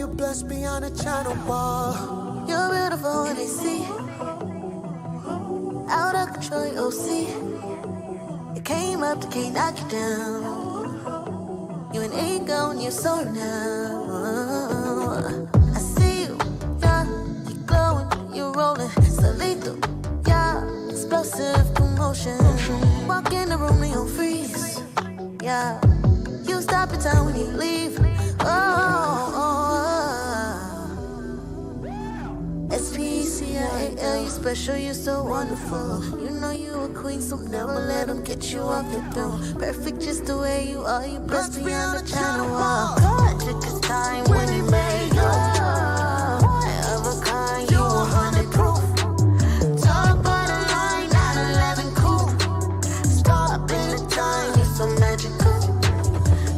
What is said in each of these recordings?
you blessed beyond a channel wall. You're beautiful when they see. Out of control, you OC. You came up to can't knock you down. You an ego and you're so now. I see you, yeah. You glowing, you rolling, so lethal, yeah. Explosive commotion. Walk in the room and you'll freeze, yeah. You stop in time when you leave. S-P-E-C-I-A-L, you special, you so wonderful. You know you a queen, so never let them get you off your throne. Perfect just the way you are, you blessed beyond the channel wall. God took his time when he made you. One of a kind, you 100 proof. Talk by the line, 9/11 cool. Stop in the time, you so magical.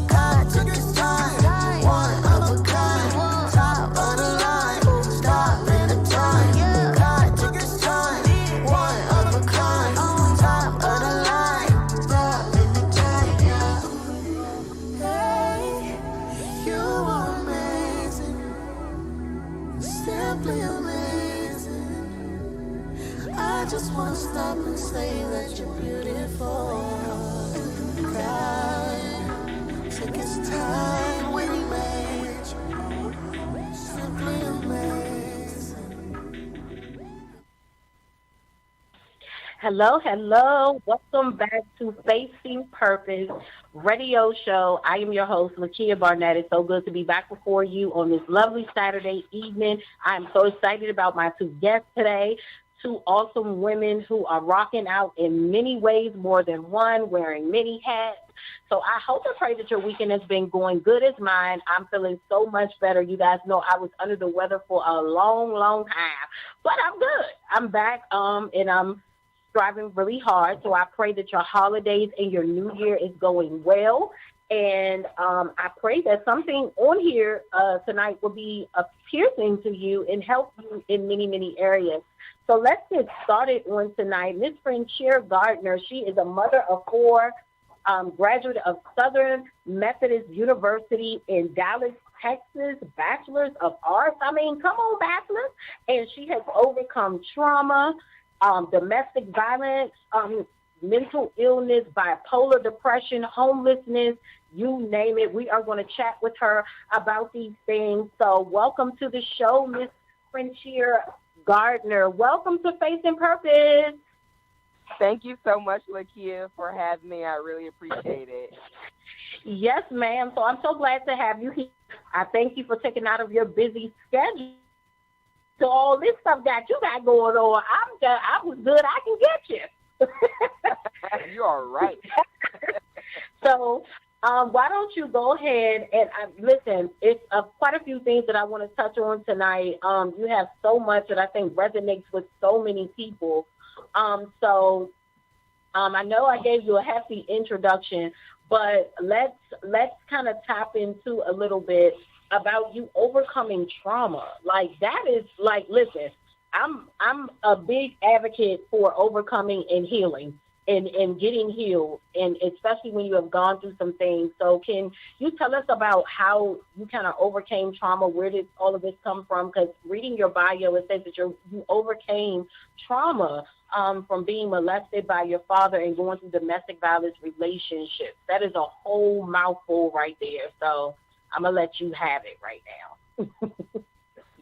God took his time, one of a kind. Top of the line, stop in the time. God took his time, one of a kind. Top of the line, stop in the time. Hey, you are amazing, simply amazing. I just wanna stop and say that you're beautiful. God took his time when he made you, simply amazing. Hello, hello. Welcome back to Facing Purpose Radio Show. I am your host, Lakia Barnett. It's so good to be back before you on this lovely Saturday evening. I'm so excited about my two guests today. Two awesome women who are rocking out in many ways, more than one, wearing many hats. So I hope and pray that your weekend has been going good as mine. I'm feeling so much better. You guys know I was under the weather for a long, long time, but I'm good. I'm back, and I'm striving really hard. So I pray that your holidays and your new year is going well. And I pray that something on here tonight will be piercing to you and help you in many, many areas. So let's get started on tonight. Miss Frenchia Gardner, she is a mother of four, graduate of Southern Methodist University in Dallas, Texas, Bachelor's of Arts. I mean, come on, Bachelor's. And she has overcome trauma, domestic violence, mental illness, bipolar depression, homelessness, you name it. We are going to chat with her about these things. So welcome to the show, Miss Frenchia Gardner. Welcome to Facing Purpose. Thank you so much, Lakia, for having me. I really appreciate it. Yes, ma'am. So I'm so glad to have you here. I thank you for taking out of your busy schedule. So all this stuff that you got going on, I was good. I can get you. You are right. So why don't you go ahead and listen, it's quite a few things that I want to touch on tonight. You have so much that I think resonates with so many people. So I know I gave you a hefty introduction, but let's kind of tap into a little bit about you overcoming trauma. Like that is like, listen, I'm a big advocate for overcoming and healing and getting healed, and especially when you have gone through some things. So can you tell us about how you kind of overcame trauma? Where did all of this come from? Because reading your bio, it says that you overcame trauma from being molested by your father and going through domestic violence relationships. That is a whole mouthful right there. So I'm going to let you have it right now.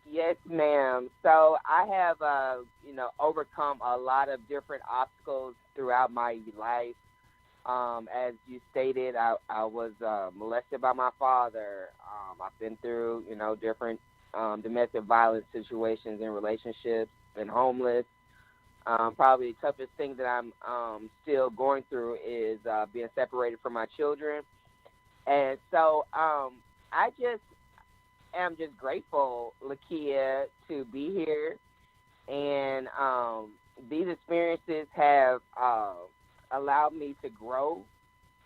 Yes, ma'am. So I have, overcome a lot of different obstacles throughout my life. As you stated, I was molested by my father. I've been through, different domestic violence situations and relationships, been homeless. Probably the toughest thing that I'm still going through is being separated from my children. And so I am just grateful, Lakia, to be here. And these experiences have allowed me to grow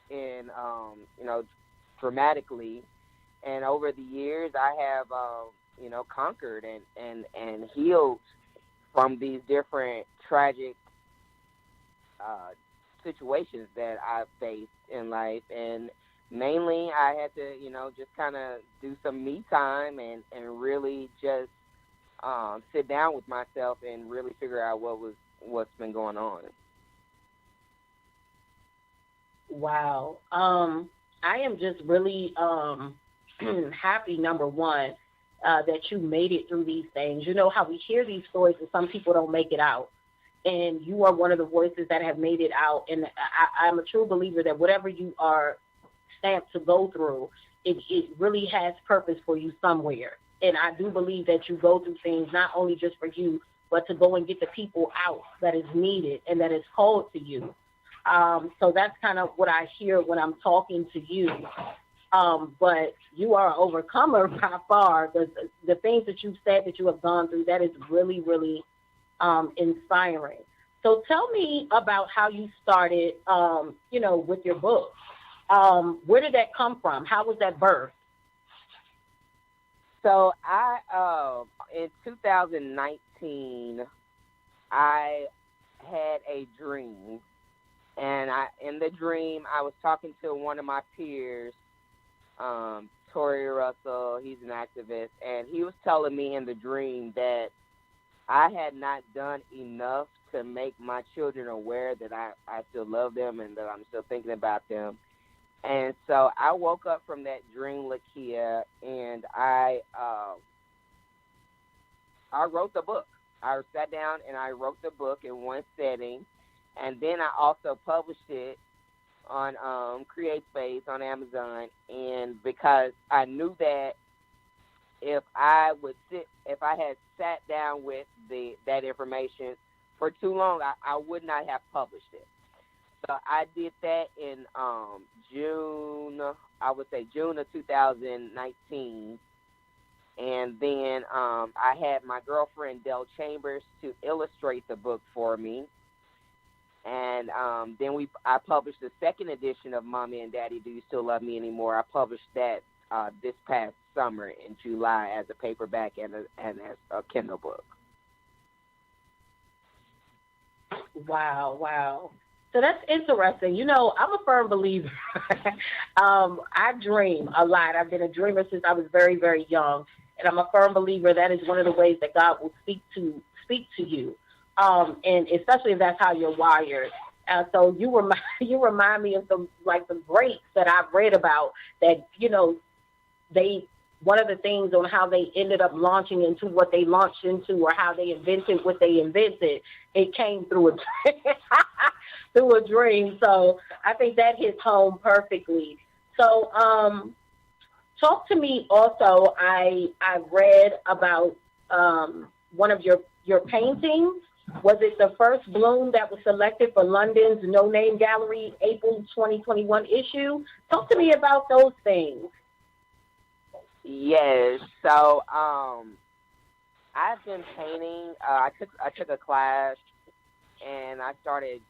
in, dramatically. And over the years, I have, conquered and healed from these different tragic situations that I've faced in life. And mainly I had to, just kind of do some me time and really just sit down with myself and really figure out what's been going on. Wow. I am just really happy, number one, that you made it through these things. You know how we hear these stories and some people don't make it out. And you are one of the voices that have made it out. And I'm a true believer that whatever you are stamped to go through, it really has purpose for you somewhere. And I do believe that you go through things not only just for you, but to go and get the people out that is needed and that is called to you. So that's kind of what I hear when I'm talking to you. But you are an overcomer by far. The things that you've said that you have gone through, that is really, really inspiring. So tell me about how you started, with your book. Where did that come from? How was that birthed? So in 2019, I had a dream, and in the dream I was talking to one of my peers, Tori Russell. He's an activist, and he was telling me in the dream that I had not done enough to make my children aware that I still love them and that I'm still thinking about them. And so I woke up from that dream, Lakia, and I wrote the book. I sat down and I wrote the book in one setting, and then I also published it on CreateSpace on Amazon. And because I knew that if I had sat down with that information for too long, I would not have published it. So I did that in June of 2019. And then I had my girlfriend, Del Chambers, to illustrate the book for me. And then I published the second edition of Mommy and Daddy, Do You Still Love Me Anymore? I published that this past summer in July as a paperback and as a Kindle book. Wow. So that's interesting. You know, I'm a firm believer. I dream a lot. I've been a dreamer since I was very, very young. And I'm a firm believer that is one of the ways that God will speak to you. And especially if that's how you're wired. So you remind me of the greats that I've read about that, one of the things on how they ended up launching into what they launched into or how they invented what they invented, it came through a dream. So I think that hits home perfectly. So talk to me also. I read about one of your paintings. Was it the first bloom that was selected for London's No Name Gallery April 2021 issue? Talk to me about those things. Yes. So I've been painting. I took a class, and I started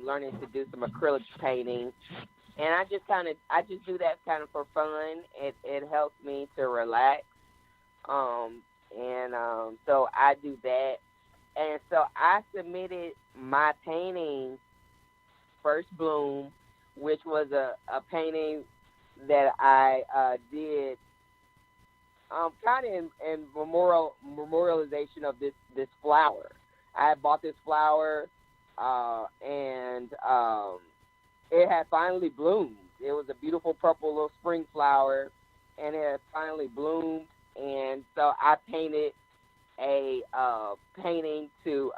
learning to do some acrylic painting, and I just do that kind of for fun. It helps me to relax, so I do that. And so I submitted my painting, First Bloom, which was a painting that I did kind of in memorialization of this flower. I had bought this flower, and it had finally bloomed. It was a beautiful purple little spring flower, and it had finally bloomed. And so I painted a painting to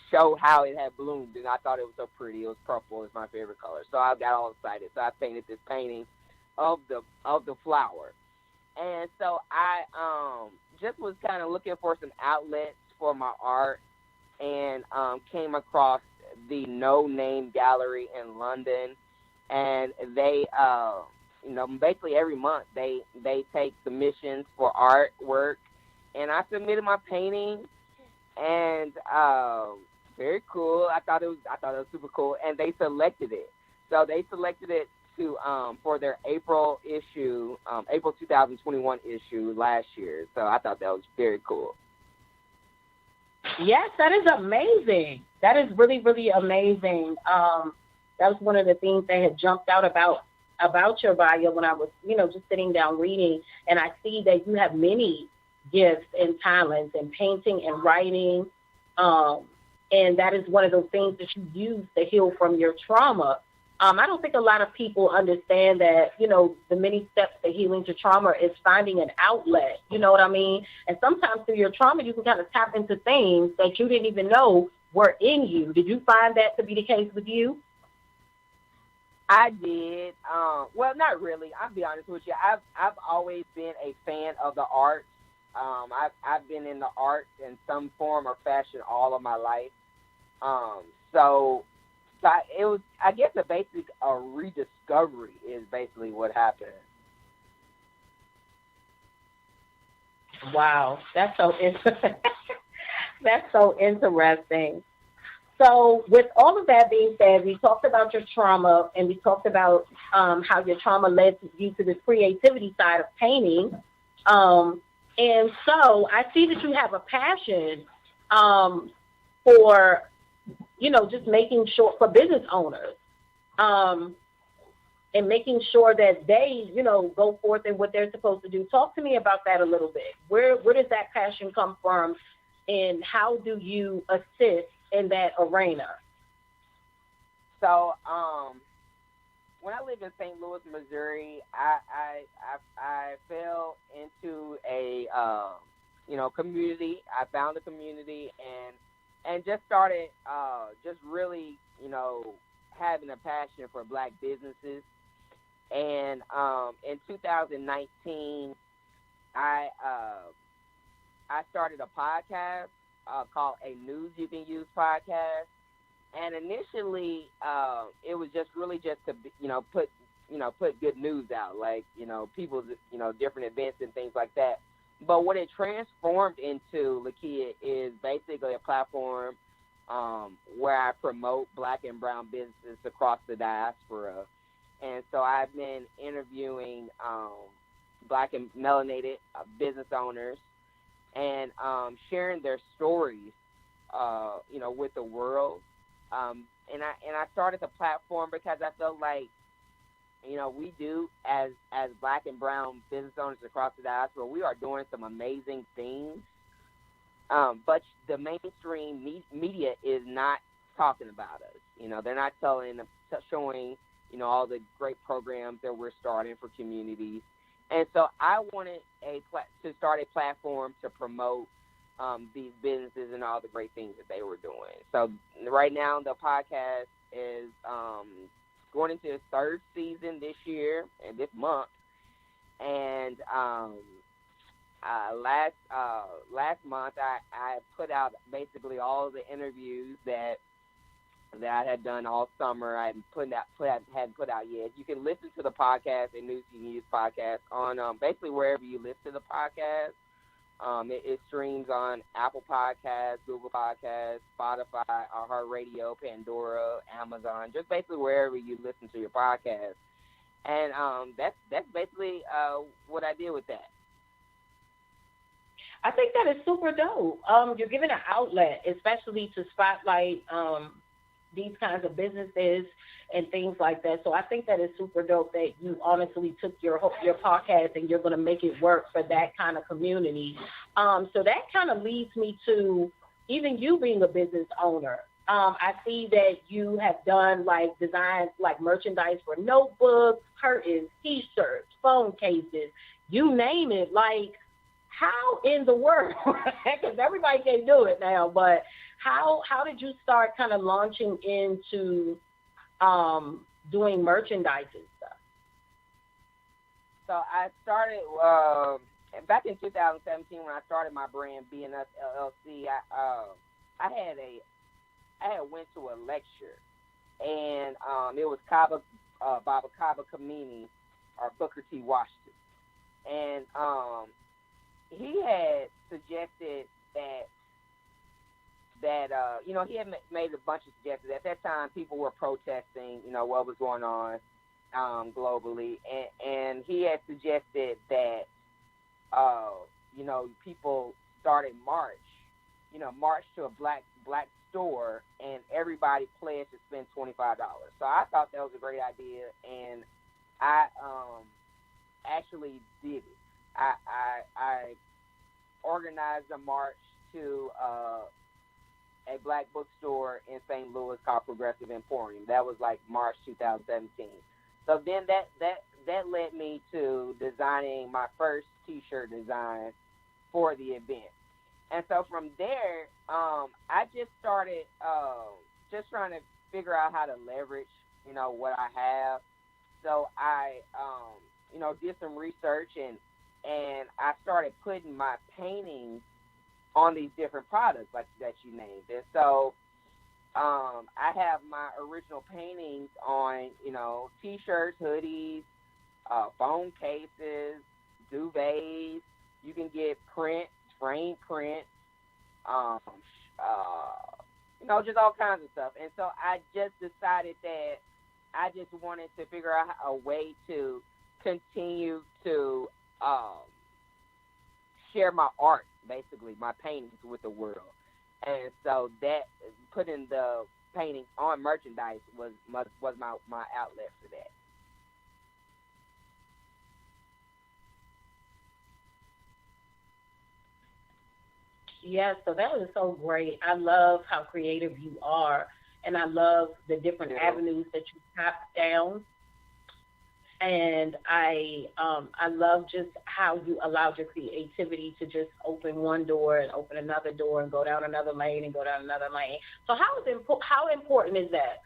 show how it had bloomed, and I thought it was so pretty. It was purple. It's my favorite color. So I got all excited. So I painted this painting of the flower. And so I just was kind of looking for some outlets for my art, and came across the No Name Gallery in London, and they basically every month they take submissions for artwork. And I submitted my painting, and very cool. I thought it was super cool, and they selected it. So they selected it to for their April issue, April 2021 issue last year. So I thought that was very cool. Yes, that is amazing. That is really, really amazing. That was one of the things that had jumped out about about your bio when I was, just sitting down reading, and I see that you have many gifts and talents in painting and writing. And that is one of those things that you use to heal from your trauma. I don't think a lot of people understand that, the many steps to healing to trauma is finding an outlet. You know what I mean? And sometimes through your trauma, you can kind of tap into things that you didn't even know were in you. Did you find that to be the case with you? I did. Well, not really. I'll be honest with you. I've always been a fan of the arts. I've been in the arts in some form or fashion all of my life. Um, so, it was, I guess, a rediscovery is basically what happened. Wow, that's so that's so interesting. So, with all of that being said, we talked about your trauma, and we talked about how your trauma led you to the creativity side of painting. Um, and so, I see that you have a passion for, just making sure for business owners, um, and making sure that they, go forth in what they're supposed to do. Talk to me about that a little bit. Where does that passion come from, and how do you assist in that arena? So, when I lived in St. Louis, Missouri, I fell into a community. I found a community and just started just really having a passion for Black businesses. And in 2019, I I started a podcast called A News You Can Use podcast. And initially, it was just really just to put good news out, like people's different events and things like that. But what it transformed into, Lakia, is basically a platform where I promote Black and brown businesses across the diaspora. And so I've been interviewing Black and melanated business owners and sharing their stories, with the world. And I started the platform because I felt like, we do as Black and brown business owners across the diaspora, we are doing some amazing things. But the mainstream media is not talking about us. They're not showing, all the great programs that we're starting for communities. And so I wanted to start a platform to promote these businesses and all the great things that they were doing. So right now the podcast is going into its third season this year and this month. And last month I put out basically all of the interviews that I had done all summer. I hadn't put out yet. You can listen to the podcast and News You Can Use podcast on basically wherever you listen to the podcast. It streams on Apple Podcasts, Google Podcasts, Spotify, iHeartRadio, Pandora, Amazon, just basically wherever you listen to your podcast. And that's basically what I did with that. I think that is super dope. You're giving an outlet, especially to spotlight these kinds of businesses and things like that. So I think that is super dope that you honestly took your podcast and you're going to make it work for that kind of community. So that kind of leads me to even you being a business owner. I see that you have done designs like merchandise for notebooks, curtains, T-shirts, phone cases, you name it. How in the world? Because everybody can do it now, but how did you start kind of launching into doing merchandise and stuff? So I started back in 2017 when I started my brand BNS LLC. I had went to a lecture, and it was Baba Kaba Kamini or Booker T. Washington, and he had suggested that he had made a bunch of suggestions. At that time, people were protesting, what was going on globally, and he had suggested that people started march to a black store, and everybody pledged to spend $25. So I thought that was a great idea, and I actually did it. I organized a march to a black bookstore in St. Louis called Progressive Emporium. That was like March 2017. So then that led me to designing my first T-shirt design for the event. And so from there, I just started just trying to figure out how to leverage, what I have. So I, did some research and I started putting my paintings on these different products like that you named. And so I have my original paintings on, T-shirts, hoodies, phone cases, duvets. You can get print, frame print, um, just all kinds of stuff. And so I just decided that I just wanted to figure out a way to continue to share my art, basically my paintings with the world. And so that putting the painting on merchandise was my outlet for that. Yes, so that is so great. I love how creative you are, and I love the different Yeah. avenues that you tap down. And I love just how you allowed your creativity to just open one door and open another door and go down another lane and go down another lane. So how important is that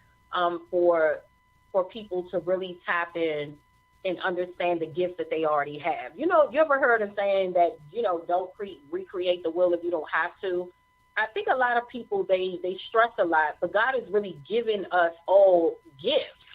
for people to really tap in and understand the gifts that they already have? You ever heard of saying that don't recreate the wheel if you don't have to? I think a lot of people they stress a lot, but God has really given us all gifts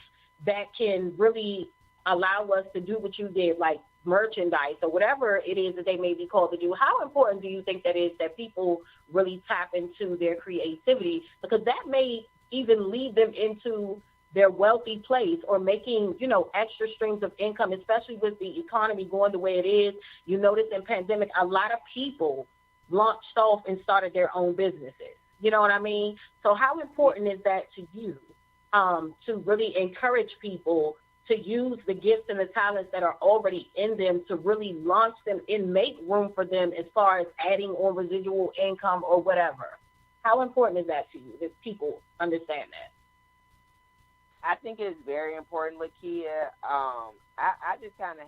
that can really allow us to do what you did, like merchandise or whatever it is that they may be called to do. How important do you think that is that people really tap into their creativity? Because that may even lead them into their wealthy place or making, extra streams of income, especially with the economy going the way it is. You notice in pandemic, a lot of people launched off and started their own businesses. You know what I mean? So how important is that to you, to really encourage people to use the gifts and the talents that are already in them to really launch them and make room for them as far as adding on residual income or whatever? How important is that to you that people understand that? I think it's very important, Lakia. I just kind of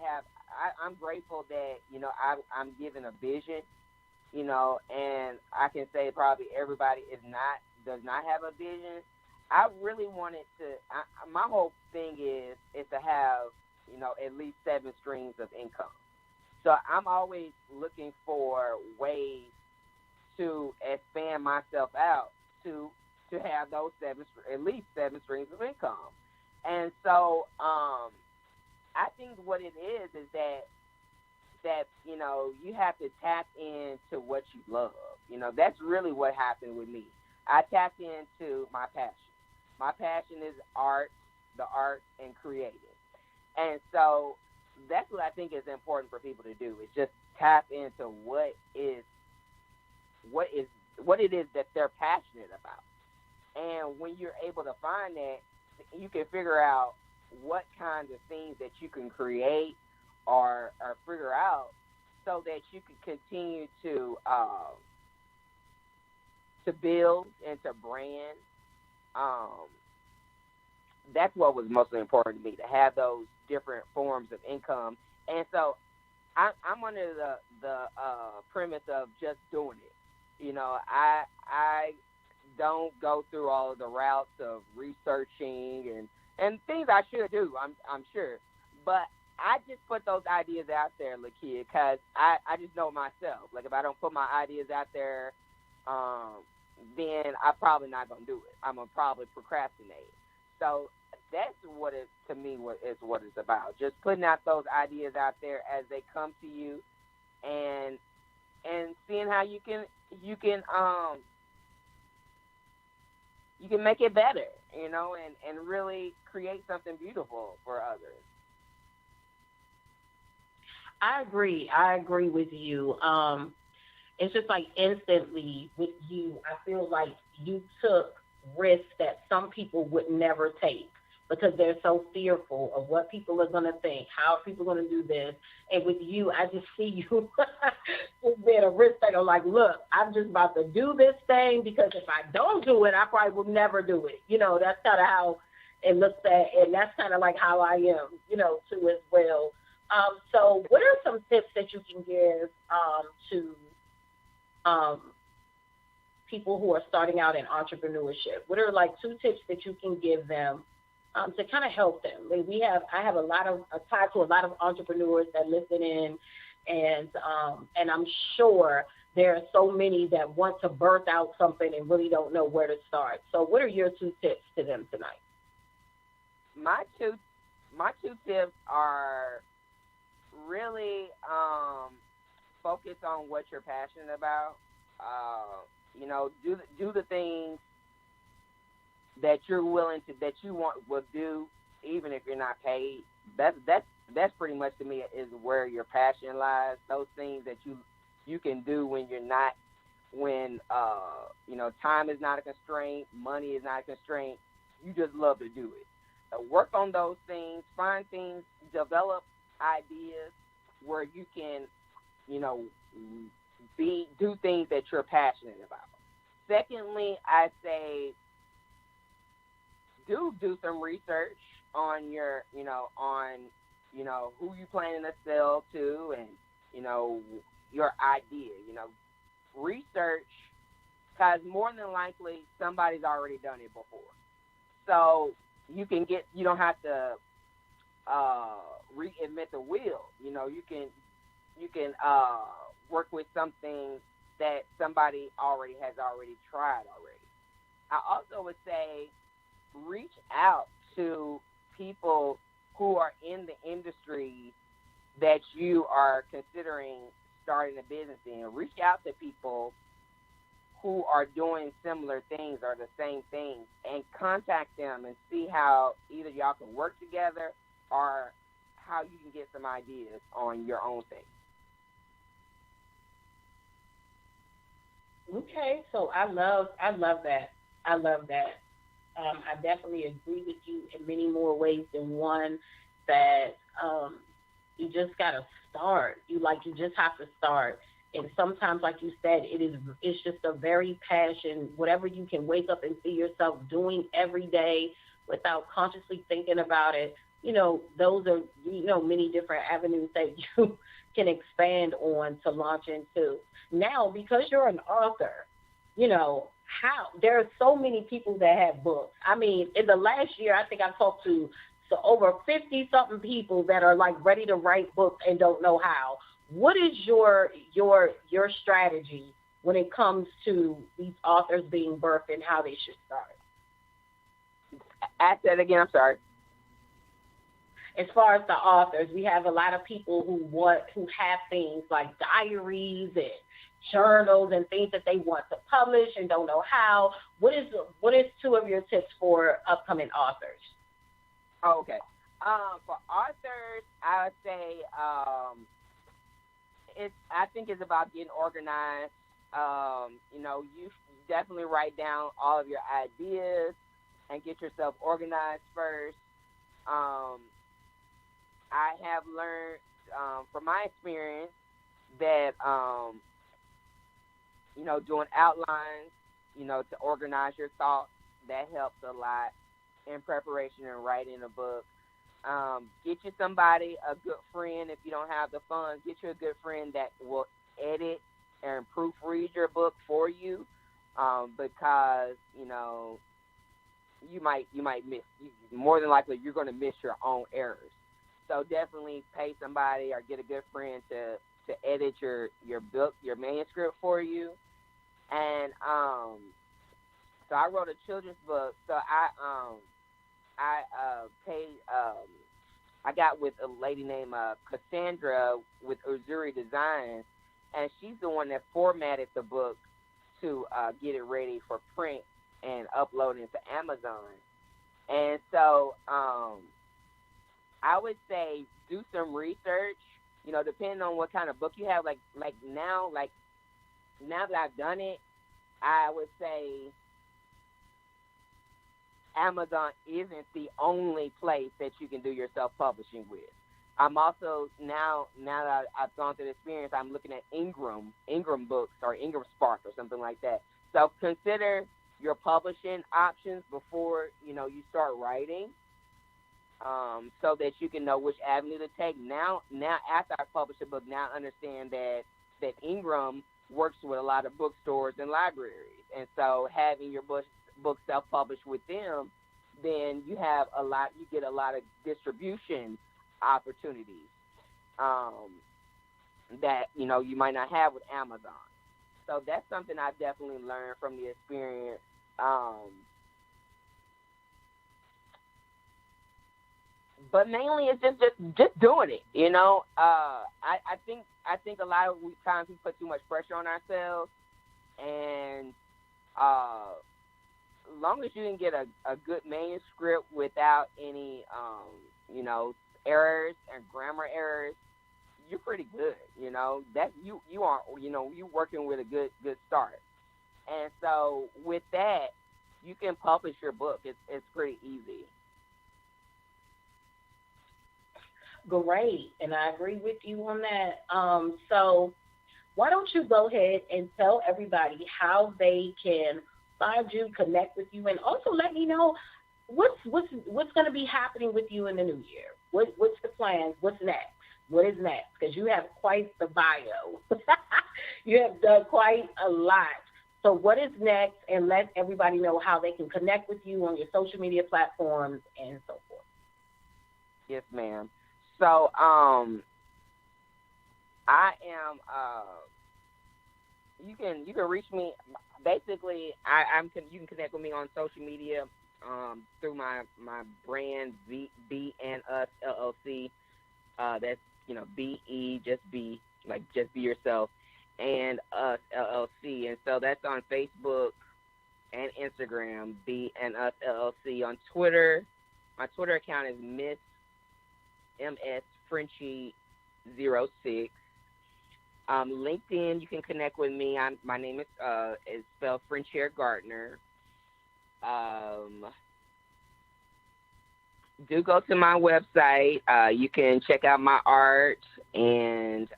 I'm grateful that, I'm given a vision, and I can say probably everybody does not have a vision. I really wanted to, my whole thing is to have, at least 7 streams of income. So I'm always looking for ways to expand myself out to have those at least 7 streams of income. And so I think what it is that you have to tap into what you love. That's really what happened with me. I tapped into my passion. My passion is art, the art, and creating. And so that's what I think is important for people to do is just tap into what it is that they're passionate about. And when you're able to find that, you can figure out what kinds of things that you can create or figure out so that you can continue to build and to brand. Um, that's what was mostly important to me, to have those different forms of income. And so I'm under the premise of just doing it. I don't go through all of the routes of researching and things I should do, I'm sure. But I just put those ideas out there, Lakia, because I just know myself. Like, if I don't put my ideas out there, then I'm probably not going to do it. I'm going to probably procrastinate. So that's to me, what it's about. Just putting out those ideas out there as they come to you and seeing how you can make it better, and really create something beautiful for others. I agree with you. It's just like instantly with you, I feel like you took risks that some people would never take. because they're so fearful of what people are going to think, how are people going to do this. And with you, I just see you just being a risk taker. Like, look, I'm just about to do this thing because if I don't do it, I probably will never do it. You know, that's kind of how it looks at, and that's kind of like how I am, you know, too as well. So what are some tips that you can give to um, people who are starting out in entrepreneurship? What are like 2 tips that you can give them to kind of help them? Like I have tied to a lot of entrepreneurs that listen in, and I'm sure there are so many that want to birth out something and really don't know where to start. So what are your 2 tips to them tonight? My two tips are really focus on what you're passionate about. You know, do the things that you're willing to, that you will do, even if you're not paid. That's pretty much, to me, is where your passion lies. Those things that you can do when you're not, when you know, time is not a constraint, money is not a constraint. You just love to do it. Work on those things. Find things. Develop ideas where you can, you know, do things that you're passionate about. Secondly, I say do some research on your, you know, who you planning to sell to, and, you know, your idea. You know, research, because more than likely somebody's already done it before. So you don't have to reinvent the wheel. You know, you can work with something that somebody has already tried already. I also would say reach out to people who are in the industry that you are considering starting a business in. Reach out to people who are doing similar things or the same things, and contact them and see how either y'all can work together or how you can get some ideas on your own thing. Okay, so I love that. I love that. I definitely agree with you in many more ways than one. That you just gotta start. You just have to start. And sometimes, like you said, it's just a very passion. Whatever you can wake up and see yourself doing every day without consciously thinking about it. You know, those are, you know, many different avenues that you can expand on to launch into. Now, because you're an author, you know, there are so many people that have books. I mean, in the last year, I think I've talked to over 50-something people that are like ready to write books and don't know how. What is your strategy when it comes to these authors being birthed and how they should start? Ask that again. I'm sorry. As far as the authors, we have a lot of people who have things like diaries and journals and things that they want to publish and don't know how. What is 2 of your tips for upcoming authors? Oh, okay. For authors, I would say I think it's about getting organized. You know, you definitely write down all of your ideas and get yourself organized first. I have learned from my experience that you know, doing outlines, you know, to organize your thoughts, that helps a lot in preparation and writing a book. Get you somebody, a good friend. If you don't have the funds, get you a good friend that will edit and proofread your book for you, because, you know, you might miss. More than likely, you're going to miss your own errors. So definitely pay somebody or get a good friend to edit your book, your manuscript for you. And so I wrote a children's book. So I got with a lady named Cassandra with Uzuri Designs, and she's the one that formatted the book to get it ready for print and upload it to Amazon. And so I would say do some research, you know, depending on what kind of book you have. Like now that I've done it, I would say Amazon isn't the only place that you can do your self-publishing with. I'm also now that I've gone through the experience, I'm looking at Ingram Books or Ingram Spark or something like that. So consider your publishing options before you start writing, so that you can know which avenue to take. Now after I publish a book, now I understand that Ingram works with a lot of bookstores and libraries, and so having your book self-published with them, then you get a lot of distribution opportunities that you might not have with Amazon. So that's something I definitely learned from the experience. But mainly it's just doing it. I think a lot of times we put too much pressure on ourselves, and as long as you can get a good manuscript without any errors and grammar errors, you're pretty good. That you are you working with a good start. And so with that, you can publish your book. It's pretty easy. Great, and I agree with you on that. So why don't you go ahead and tell everybody how they can find you, connect with you, and also let me know what's going to be happening with you in the new year. What's the plans? What's next? What is next? Because you have quite the bio. You have done quite a lot. So what is next? And let everybody know how they can connect with you on your social media platforms and so forth. Yes, ma'am. So I am. You can reach me. Basically, you can connect with me on social media through my brand B and Us LLC. That's BE, just be yourself, and Us LLC. And so that's on Facebook and Instagram, B and Us LLC. On Twitter, my Twitter account is Miss MS Frenchie 06. LinkedIn, you can connect with me. My name is spelled Frenchier Gardner. Do go to my website. You can check out my art and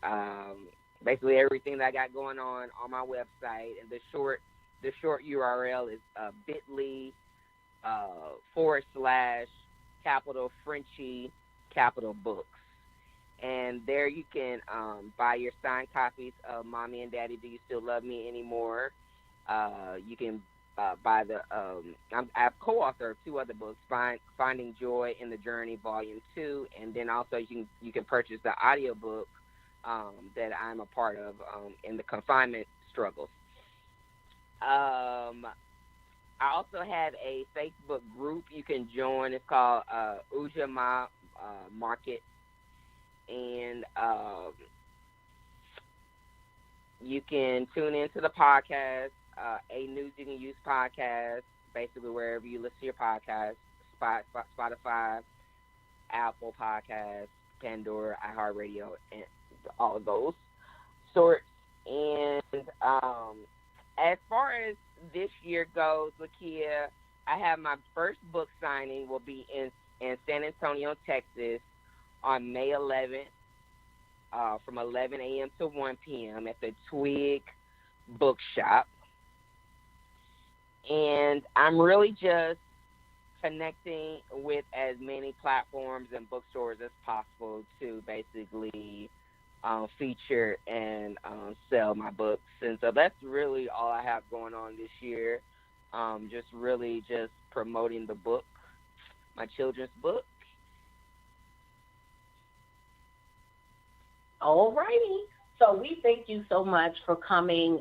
basically everything that I got going on my website. And the short URL is bit.ly / capital Frenchie capital books. And there you can buy your signed copies of Mommy and Daddy, Do You Still Love Me Anymore? You can buy I've co-authored 2 other books, Finding Joy in the Journey, Volume 2, and then also you can purchase the audiobook that I'm a part of in the confinement struggles. I also have a Facebook group you can join. It's called Ujamaa Market. And you can tune into the podcast, A News You Can Use podcast, basically wherever you listen to your podcast, Spotify, Apple Podcasts, Pandora, iHeartRadio, and all of those sorts. And as far as this year goes, Lakia, I have my first book signing will be in San Antonio, Texas, on May 11th, from 11 a.m. to 1 p.m. at the Twig Bookshop. And I'm really just connecting with as many platforms and bookstores as possible to basically feature and sell my books. And so that's really all I have going on this year. Just promoting the book, my children's book. All righty. So we thank you so much for coming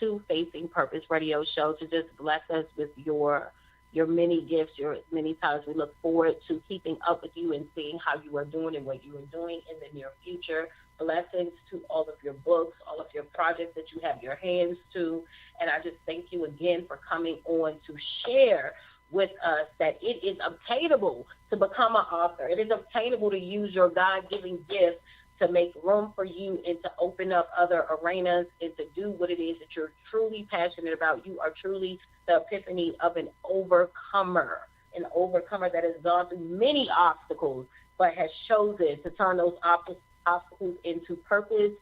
to Facing Purpose Radio Show to just bless us with your many gifts, your many times. We look forward to keeping up with you and seeing how you are doing and what you are doing in the near future. Blessings to all of your books, all of your projects that you have your hands to. And I just thank you again for coming on to share with us that it is obtainable to become an author. It is obtainable to use your God-given gift to make room for you and to open up other arenas and to do what it is that you're truly passionate about. You are truly the epiphany of an overcomer. an overcomer that has gone through many obstacles, but has chosen to turn those obstacles into purpose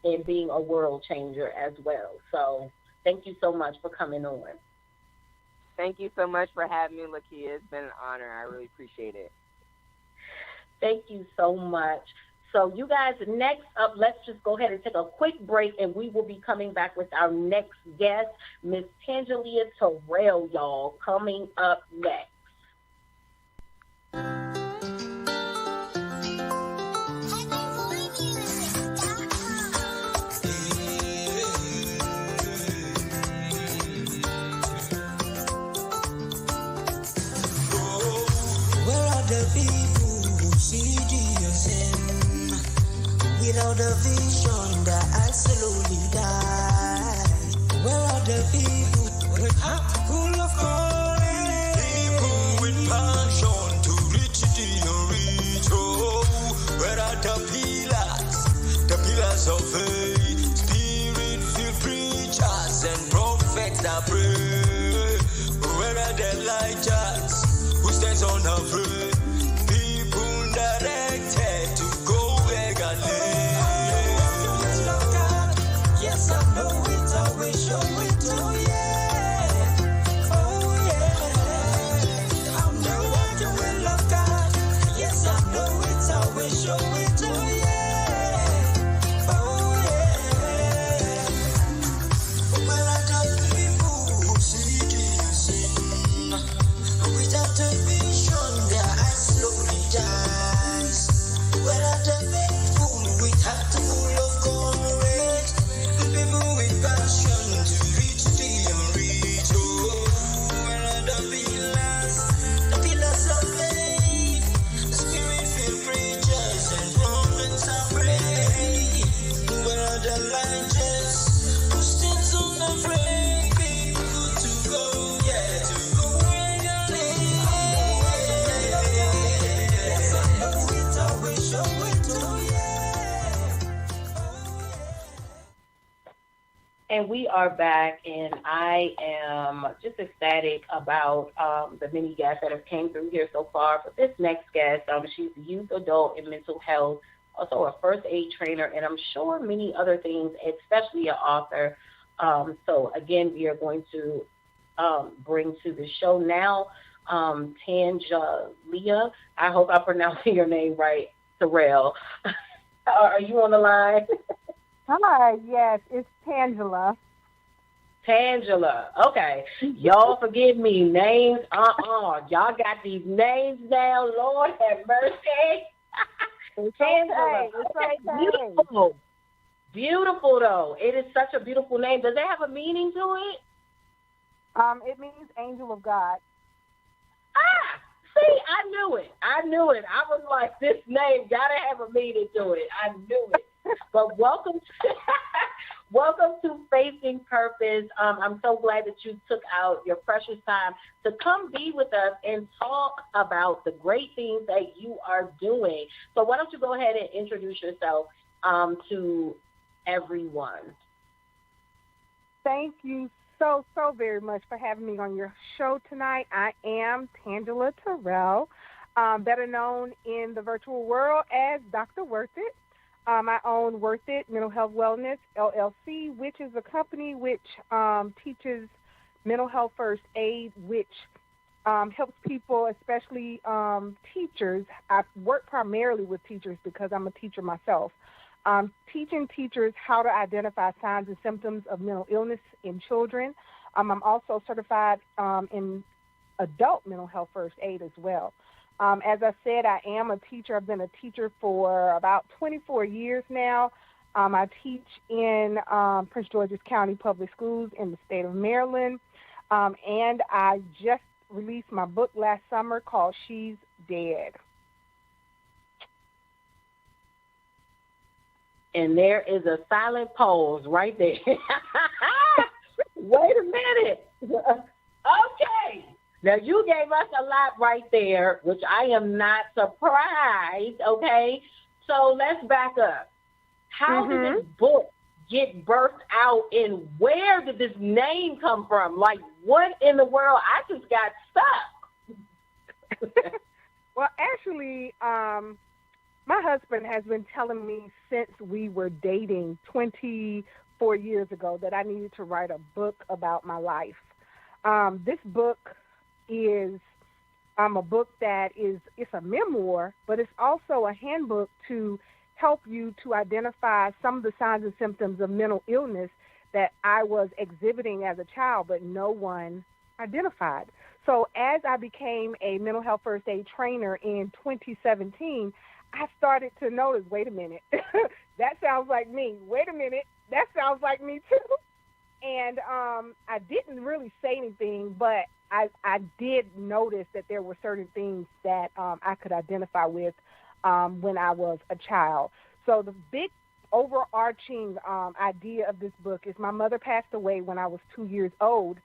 and being a world changer as well. So thank you so much for coming on. Thank you so much for having me, Lakia. It's been an honor. I really appreciate it. Thank you so much. So you guys, next up, let's just go ahead and take a quick break, and we will be coming back with our next guest, Miss Tangelia Terrell, y'all, coming up next. Without the vision, the I slowly die. Where are the people with heart full of calling? People with passion to reach the unreach. Oh, where are the pillars of faith? Spirit-filled preachers and prophets that pray. Where are the lighters who stands on the faith? People directed to go back and live. Yes, I know it, I will show it, oh yeah, oh yeah. I'm the one who will love God. Yes, I know it, I will show it, oh yeah, oh yeah. Well, I don't people who see the sin. Without the vision, their eyes slowly dies. Well, I the faithful with heart full of courage. People with passion to reach the unreached. Oh, where are the pillars of faith? The spirit-filled preachers and prophets are praying. Where are the righteous who stands unafraid? People to go, yeah, to go where God is. Yes, I know it, I will show it, oh yeah. And we are back, and I am just ecstatic about the many guests that have came through here so far. For this next guest, she's a youth, adult, and mental health, also a first aid trainer, and I'm sure many other things, especially an author. So, again, we are going to bring to the show now Tangelia. I hope I'm pronouncing your name right, Terrell. Are you on the line? Hi, yes, it's Tangela. Tangela. Okay. Y'all forgive me. Names, Y'all got these names down. Lord have mercy. Tangela. It's okay. Beautiful. Beautiful, though. It is such a beautiful name. Does it have a meaning to it? It means angel of God. See, I knew it. I was like, this name got to have a meaning to it. I knew it. But welcome to Facing Purpose. I'm so glad that you took out your precious time to come be with us and talk about the great things that you are doing. So why don't you go ahead and introduce yourself to everyone. Thank you so very much for having me on your show tonight. I am Tangelia Terrell, better known in the virtual world as Dr. Worth It. I own Worth It Mental Health Wellness, LLC, which is a company which teaches mental health first aid, which helps people, especially teachers. I work primarily with teachers because I'm a teacher myself. Teaching teachers how to identify signs and symptoms of mental illness in children. I'm also certified in adult mental health first aid as well. As I said, I am a teacher. I've been a teacher for about 24 years now. I teach in Prince George's County Public Schools in the state of Maryland. And I just released my book last summer called She's Dead. And there is a silent pause right there. Wait a minute. Okay. Now, you gave us a lot right there, which I am not surprised, okay? So let's back up. How did this book get birthed out, and where did this name come from? Like, what in the world? I just got stuck. Well, actually, my husband has been telling me since we were dating 24 years ago that I needed to write a book about my life. This book is a book that it's a memoir, but it's also a handbook to help you to identify some of the signs and symptoms of mental illness that I was exhibiting as a child, but no one identified. So as I became a mental health first aid trainer in 2017, I started to notice, wait a minute, that sounds like me. Wait a minute, that sounds like me too. And I didn't really say anything, but I did notice that there were certain things that I could identify with when I was a child. So the big overarching idea of this book is my mother passed away when I was 2 years old,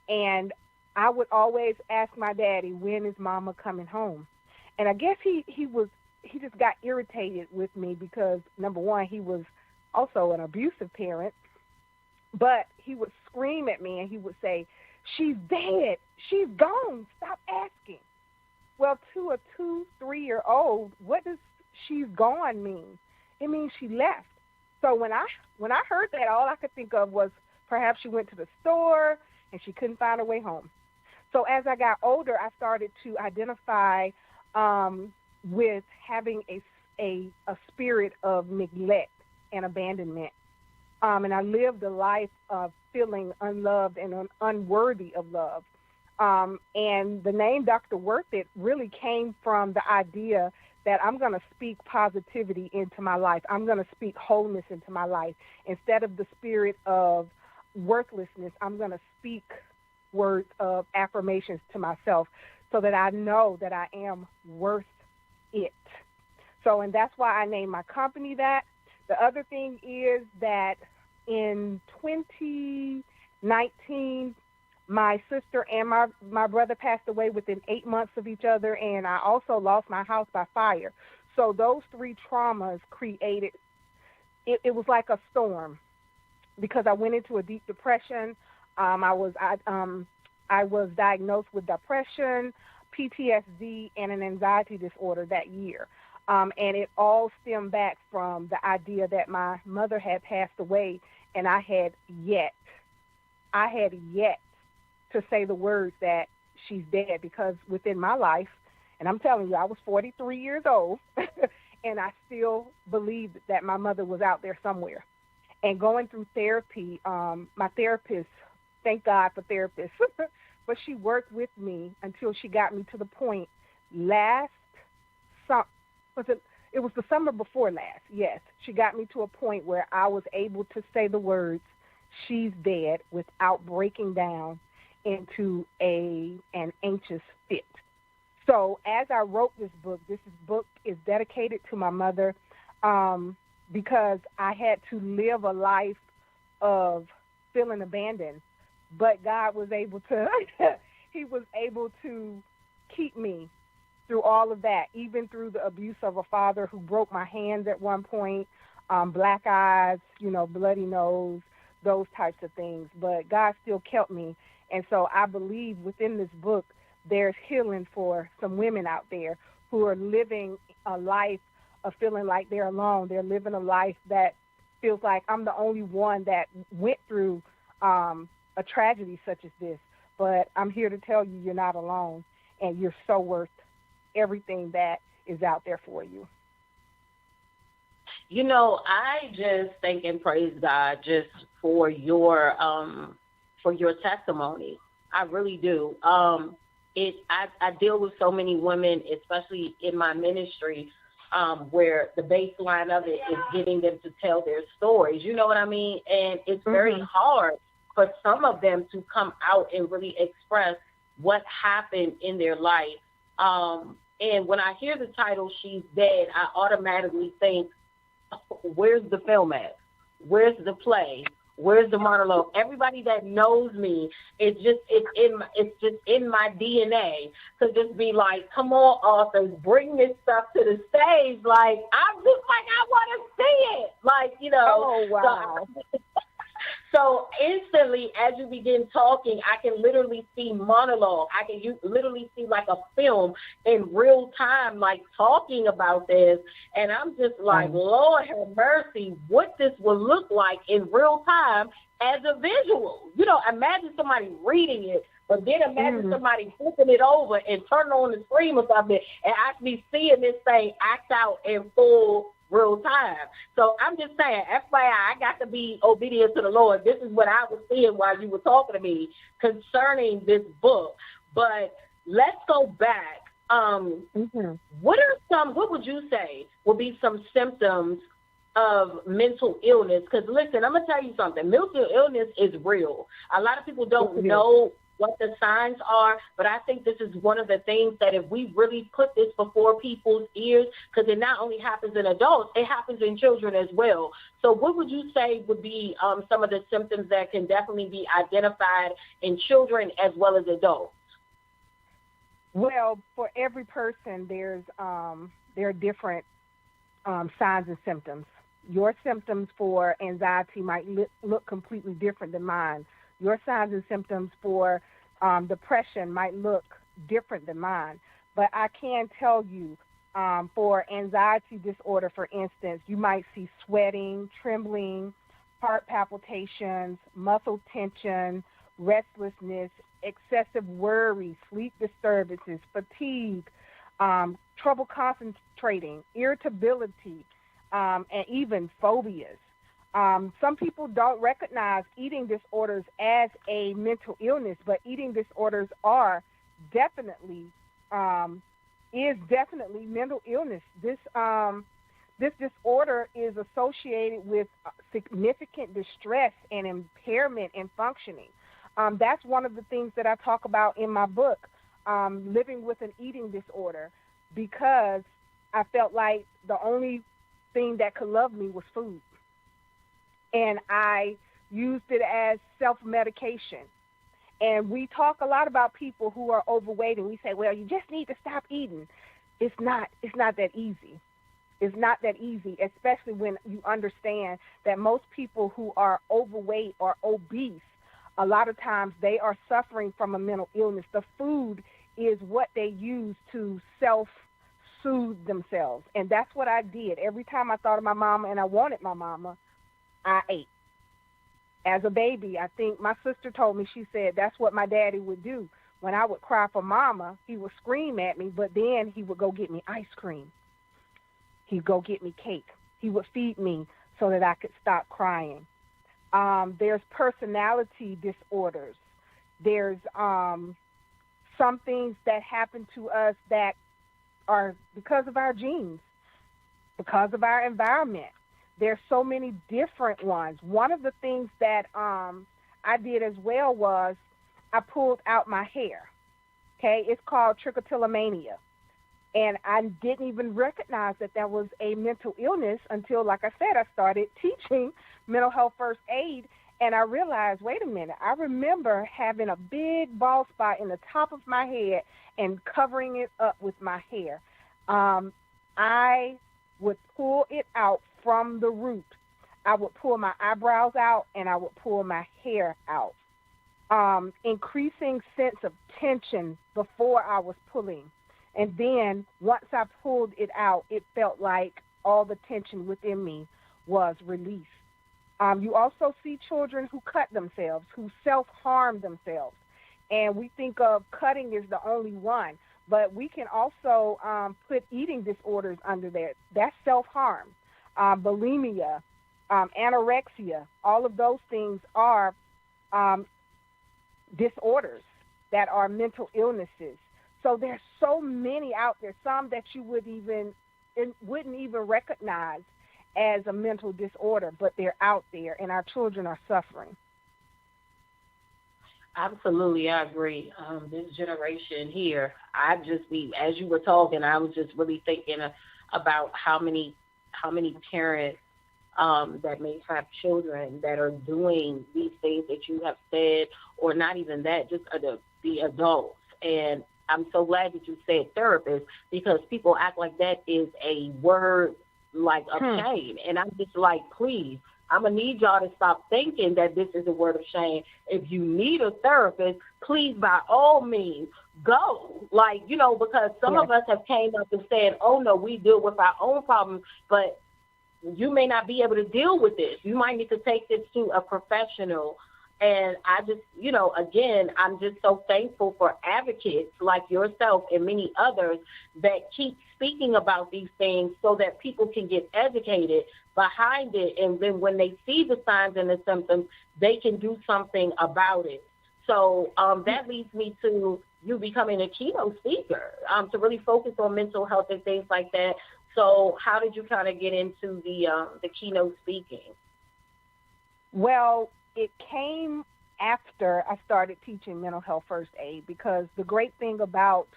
and I would always ask my daddy, when is mama coming home? And I guess he just got irritated with me because, number one, he was also an abusive parent, but he would scream at me and he would say, she's dead, she's gone, stop asking. Well, to a 2-3-year-old, what does she's gone mean? It means she left. So when I heard that, all I could think of was perhaps she went to the store and she couldn't find her way home. So as I got older, I started to identify with having a spirit of neglect and abandonment. And I lived a life of feeling unloved and unworthy of love. And the name Dr. Worth It really came from the idea that I'm going to speak positivity into my life. I'm going to speak wholeness into my life. Instead of the spirit of worthlessness, I'm going to speak words of affirmations to myself so that I know that I am worth it. So, and that's why I named my company that. The other thing is that in 2019, my sister and my brother passed away within 8 months of each other, and I also lost my house by fire. So those three traumas created, it was like a storm, because I went into a deep depression. I was diagnosed with depression, PTSD, and an anxiety disorder that year. And it all stemmed back from the idea that my mother had passed away, and I had yet to say the words that she's dead, because within my life, and I'm telling you, I was 43 years old, and I still believed that my mother was out there somewhere. And going through therapy, my therapist, thank God for therapists, but she worked with me until she got me to the point it was the summer before last, yes. She got me to a point where I was able to say the words, she's dead, without breaking down into an anxious fit. So as I wrote this book is dedicated to my mother, because I had to live a life of feeling abandoned, but God was able to, he was able to keep me through all of that, even through the abuse of a father who broke my hands at one point, black eyes, bloody nose, those types of things. But God still kept me. And so I believe within this book, there's healing for some women out there who are living a life of feeling like they're alone. They're living a life that feels like I'm the only one that went through a tragedy such as this. But I'm here to tell you, you're not alone, and you're so worth everything that is out there for you. I just thank and praise God just for your testimony. I really do. I deal with so many women, especially in my ministry, where the baseline of it is getting them to tell their stories. You know what I mean? And it's very hard for some of them to come out and really express what happened in their life. And when I hear the title, She's Dead, I automatically think, where's the film at? Where's the play? Where's the monologue? Everybody that knows me, it's just in my DNA to just be like, come on, authors, bring this stuff to the stage. I'm just like, I want to see it. Oh, wow. So instantly, as you begin talking, I can literally see monologue. I can literally see like a film in real time, like talking about this. And I'm just like, Lord have mercy, what this will look like in real time as a visual. You know, imagine somebody reading it, but then imagine somebody flipping it over and turning on the screen or something and actually seeing this thing act out in full real time. So I'm just saying, FYI, I got to be obedient to the Lord. This is what I was seeing while you were talking to me concerning this book. But let's go back. What would you say would be some symptoms of mental illness? Because listen, I'm going to tell you something. Mental illness is real. A lot of people don't know what the signs are, but I think this is one of the things that if we really put this before people's ears, because it not only happens in adults, it happens in children as well. So what would you say would be some of the symptoms that can definitely be identified in children as well as adults? Well, for every person, there are different signs and symptoms. Your symptoms for anxiety might look completely different than mine. Your signs and symptoms for depression might look different than mine. But I can tell you, for anxiety disorder, for instance, you might see sweating, trembling, heart palpitations, muscle tension, restlessness, excessive worry, sleep disturbances, fatigue, trouble concentrating, irritability, and even phobias. Some people don't recognize eating disorders as a mental illness, but eating disorders are definitely mental illness. This disorder is associated with significant distress and impairment in functioning. That's one of the things that I talk about in my book, Living with an Eating Disorder, because I felt like the only thing that could love me was food. And I used it as self-medication. And we talk a lot about people who are overweight, and we say, well, you just need to stop eating. It's not that easy. It's not that easy, especially when you understand that most people who are overweight or obese, a lot of times they are suffering from a mental illness. The food is what they use to self-soothe themselves. And that's what I did. Every time I thought of my mama and I wanted my mama, I ate. As a baby, I think my sister told me, she said, that's what my daddy would do. When I would cry for mama, he would scream at me, but then he would go get me ice cream. He'd go get me cake. He would feed me so that I could stop crying. There's personality disorders. There's some things that happen to us that are because of our genes, because of our environment. There's so many different ones. One of the things that I did as well was I pulled out my hair. Okay, it's called trichotillomania. And I didn't even recognize that that was a mental illness until, like I said, I started teaching mental health first aid, and I realized, wait a minute, I remember having a big bald spot in the top of my head and covering it up with my hair. I would pull it out from the root. I would pull my eyebrows out, and I would pull my hair out. Increasing sense of tension before I was pulling. And then once I pulled it out, it felt like all the tension within me was released. You also see children who cut themselves, who self-harm themselves. And we think of cutting as the only one, but we can also put eating disorders under there. That's self-harm. Bulimia, anorexia, all of those things are disorders that are mental illnesses. So there's so many out there, some that you wouldn't even recognize as a mental disorder, but they're out there, and our children are suffering. Absolutely, I agree. This generation here, as you were talking, I was just really thinking about how many parents that may have children that are doing these things that you have said, or not even that, just the adults. And I'm so glad that you said therapist, because people act like that is a word like of shame. And I'm just like, please, I'm going to need y'all to stop thinking that this is a word of shame. If you need a therapist, please, by all means, go. Like, you know, because some of us have came up and said, oh, no, we deal with our own problems, but you may not be able to deal with this. You might need to take this to a professional. And I just, you know, again, I'm just so thankful for advocates like yourself and many others that keep speaking about these things so that people can get educated behind it. And then when they see the signs and the symptoms, they can do something about it. So that leads me to you becoming a keynote speaker to really focus on mental health and things like that. So how did you kind of get into the keynote speaking? Well, it came after I started teaching mental health first aid, because the great thing about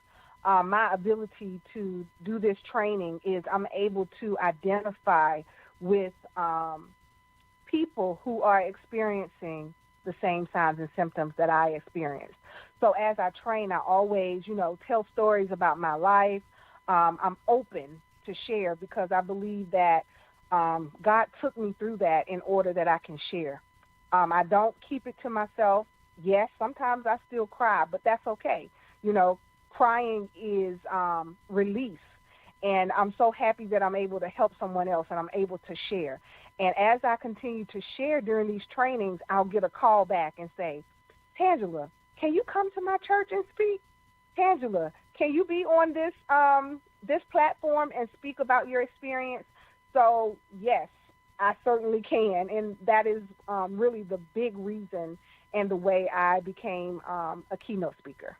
my ability to do this training is I'm able to identify with people who are experiencing the same signs and symptoms that I experienced. So as I train, I always, you know, tell stories about my life. I'm open to share because I believe that God took me through that in order that I can share. I don't keep it to myself. Yes, sometimes I still cry, but that's okay. You know, crying is release. And I'm so happy that I'm able to help someone else and I'm able to share. And as I continue to share during these trainings, I'll get a call back and say, Tangela, can you come to my church and speak? Tangela, can you be on this platform and speak about your experience? So, yes, I certainly can, and that is really the big reason and the way I became a keynote speaker.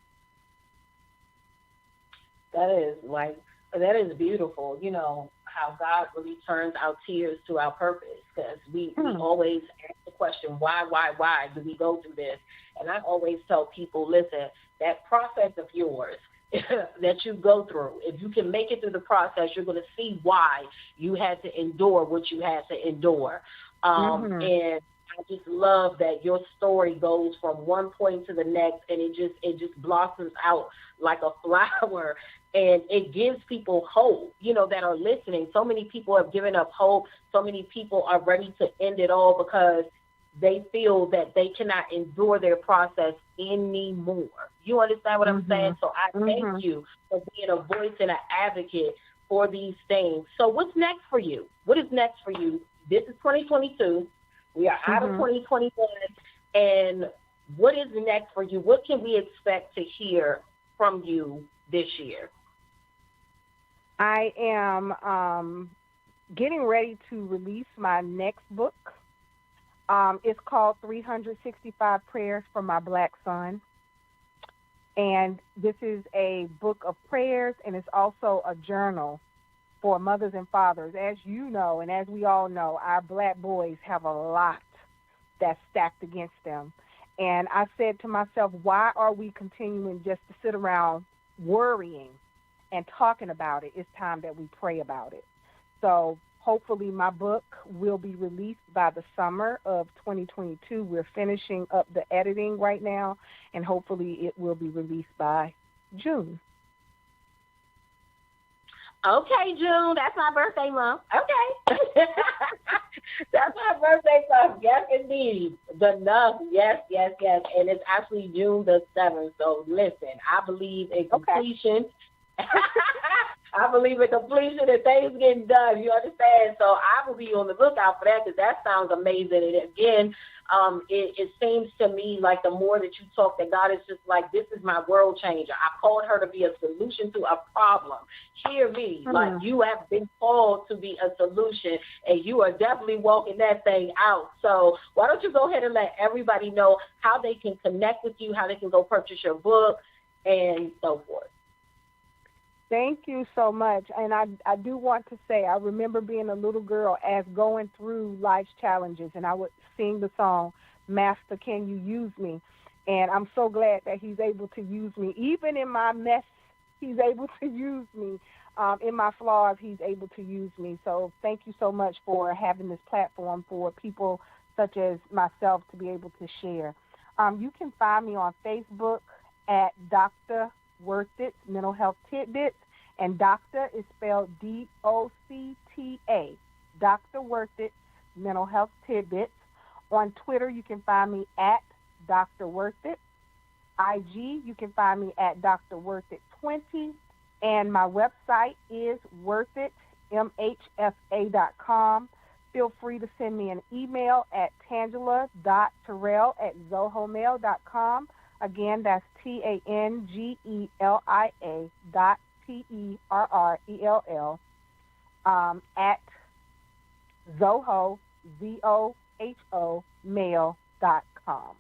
That is beautiful. You know, how God really turns our tears to our purpose, because we always ask the question, why do we go through this? And I always tell people, listen, that process of yours that you go through, if you can make it through the process, you're going to see why you had to endure what you had to endure. And I just love that your story goes from one point to the next, and it just blossoms out like a flower, and it gives people hope, you know, that are listening. So many people have given up hope. So many people are ready to end it all because they feel that they cannot endure their process anymore. You understand what I'm saying? So I thank you for being a voice and an advocate for these things. So what's next for you? What is next for you? This is 2022. We are out of 2021. And what is next for you? What can we expect to hear from you this year? I am getting ready to release my next book. It's called 365 Prayers for My Black Son. And this is a book of prayers, and it's also a journal for mothers and fathers. As you know, and as we all know, our black boys have a lot that's stacked against them. And I said to myself, why are we continuing just to sit around worrying and talking about it? It's time that we pray about it. So hopefully my book will be released by the summer of 2022. We're finishing up the editing right now, and hopefully it will be released by June. Okay, June, that's my birthday month. Okay. That's my birthday month. Yes, indeed. Enough. Yes. And it's actually June the 7th. So listen, I believe in completion. I believe in completion and things getting done. You understand? So I will be on the lookout for that, because that sounds amazing. And again, it seems to me like the more that you talk, that God is just like, this is my world changer. I called her to be a solution to a problem. Hear me. Like, you have been called to be a solution, and you are definitely walking that thing out. So why don't you go ahead and let everybody know how they can connect with you, how they can go purchase your book, and so forth. Thank you so much. And I do want to say, I remember being a little girl as going through life's challenges, and I would sing the song, Master, Can You Use Me? And I'm so glad that he's able to use me. Even in my mess, he's able to use me. In my flaws, he's able to use me. So thank you so much for having this platform for people such as myself to be able to share. You can find me on Facebook at Dr. Worth It, Mental Health Tidbits, and doctor is spelled D-O-C-T-A, Dr. Worth It, mental health tidbits. On Twitter, you can find me at Dr. Worth It. IG, you can find me at Dr. Worth It 20. And my website is worthitmhfa.com. Feel free to send me an email at tangela.terrell@zohomail.com. Again, that's TANGELIA.TERRELL at Zoho, ZOHO, mail.com.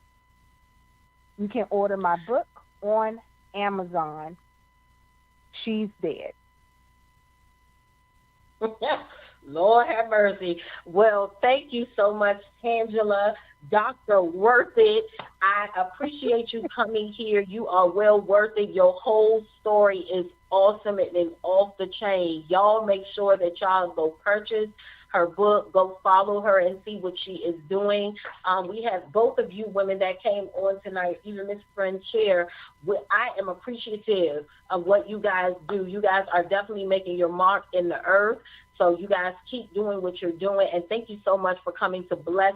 You can order my book on Amazon. She's Dead. Lord have mercy. Well, thank you so much, Tangela. Dr. Worth It. I appreciate you coming here. You are well worth it. Your whole story is awesome. It is off the chain. Y'all make sure that y'all go purchase her book, go follow her and see what she is doing. We have both of you women that came on tonight, even Miss Friend Chair. I am appreciative of what you guys do. You guys are definitely making your mark in the earth. So you guys keep doing what you're doing. And thank you so much for coming to bless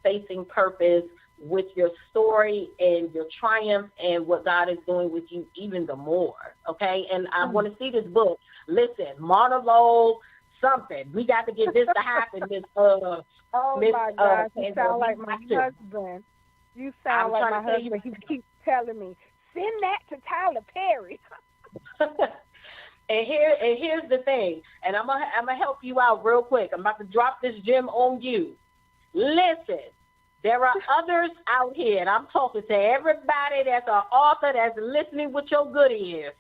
Facing Purpose with your story and your triumph and what God is doing with you even the more. Okay? And I want to see this book. Listen, monologue, something. We got to get this to happen. Oh my gosh, you sound like my husband. You sound like my husband. He keeps telling me, send that to Tyler Perry. And here's the thing, and I'm gonna help you out real quick. I'm about to drop this gem on you. Listen, there are others out here, and I'm talking to everybody that's an author that's listening with your good ears.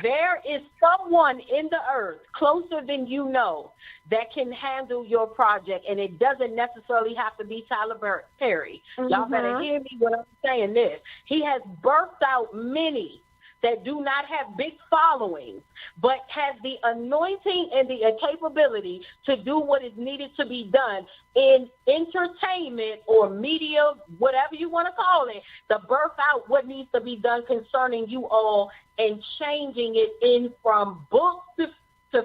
There is someone in the earth closer than you know that can handle your project, and it doesn't necessarily have to be Tyler Perry. Mm-hmm. Y'all better hear me when I'm saying this. He has birthed out many that do not have big followings, but has the anointing and the capability to do what is needed to be done in entertainment or media, whatever you want to call it, to birth out what needs to be done concerning you all and changing it in from book to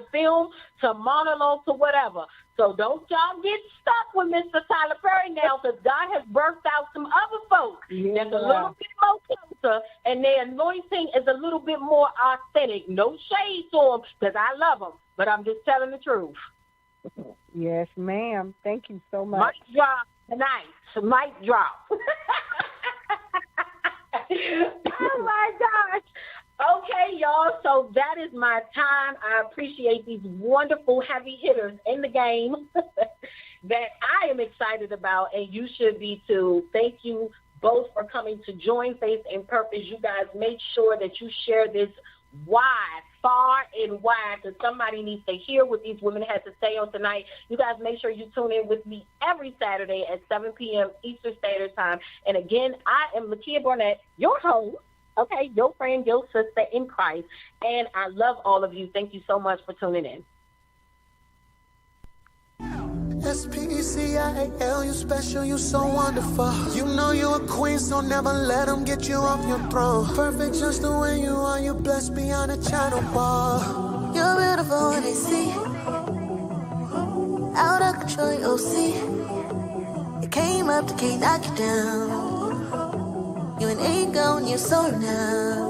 film to monologue to whatever. So don't y'all get stuck with Mr. Tyler Perry now, because God has birthed out some other folks that's a little bit more closer, and their anointing is a little bit more authentic. No shade to them, because I love them, but I'm just telling the truth. Yes, ma'am. Thank you so much. Mic drop tonight. Mic drop. Oh, my gosh. Okay, y'all, so that is my time. I appreciate these wonderful heavy hitters in the game that I am excited about, and you should be too. Thank you both for coming to join Faith and Purpose. You guys make sure that you share this wide, far and wide, because somebody needs to hear what these women had to say on tonight. You guys make sure you tune in with me every Saturday at 7 p.m. Eastern Standard Time. And again, I am Lakia Barnett, your host. Okay, your friend, your sister in Christ, and I love all of you. Thank you so much for tuning in. S-P-E-C-I-A-L, you special, you so wonderful. You know you a queen, so never let them get you off your throne. Perfect just the way you are, you blessed beyond a channel wall. You're beautiful when they see. Out of control, you'll see. You came up to can't knock you down. You an ego and you're so now.